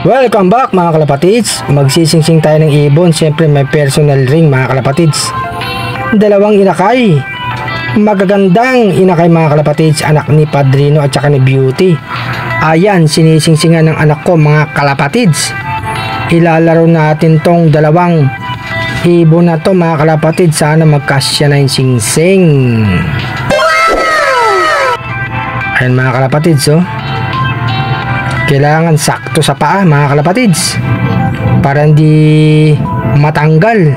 Welcome back mga kalapatids. Magsisingsing tayo ng ibon. Siyempre may personal ring mga kalapatids. Dalawang inakay. Magagandang inakay mga kalapatids. Anak ni Padrino at saka ni Beauty. Ayan, sinisingsingan ng anak ko mga kalapatids. Ilalaro natin tong dalawang ibon na to mga kalapatids. Sana magkasya na yung singsing. Ayan mga kalapatids oh. Kailangan sakto sa paa mga kalapatids para hindi matanggal.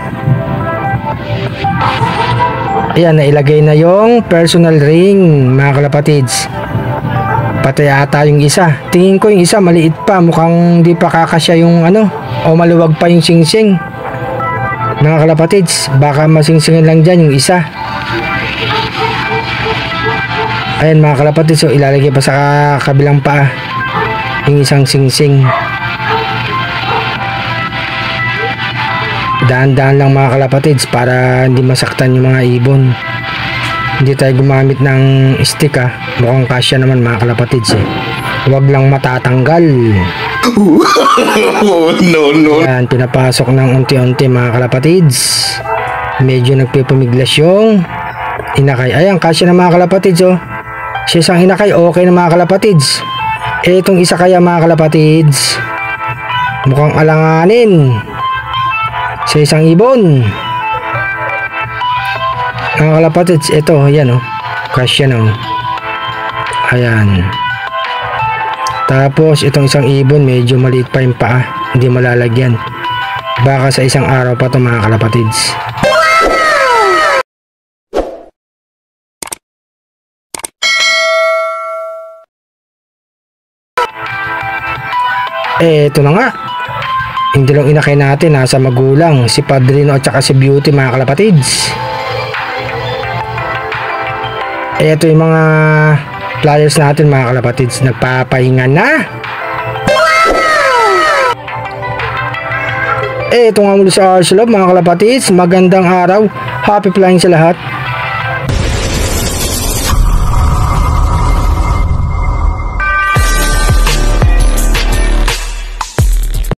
Ayan, nailagay na yung personal ring mga kalapatids. Pati ata yung isa. Tingin ko yung isa maliit pa, mukhang di pa kakasya yung ano, o maluwag pa yung singsing mga kalapatids. Baka masingsingan lang dyan yung isa. Ayan mga kalapatids, so ilalagay pa sa kabilang paa yung isang singsing. Daan-daan lang mga kalapatids para hindi masaktan yung mga ibon. Hindi tayo gumamit ng stick ah. Mukhang kasya naman mga kalapatids eh. Huwag lang matatanggal. No. Yan, pinapasok ng unti-unti mga kalapatids. Medyo nagpipumiglas yung inakay. Ayan, kasya na mga kalapatids oh. Sa isang inakay, okay na mga kalapatids. Itong isa kaya mga kalapatids, mukhang alanganin sa isang ibon mga kalapatids. Ito, yan oh, kasya na oh. Ayan. Tapos itong isang ibon medyo maliit pa yung paa, hindi malalagyan. Baka sa isang araw pa ito mga kalapatids. Ito na nga. Hindi lang inakay natin, nasa magulang, si Padrino at saka si Beauty mga kalapatids. Ito yung mga flyers natin mga kalapatids. Nagpapahinga na. Ito nga muli sa Arcelab mga kalapatids. Magandang araw. Happy flying sa lahat.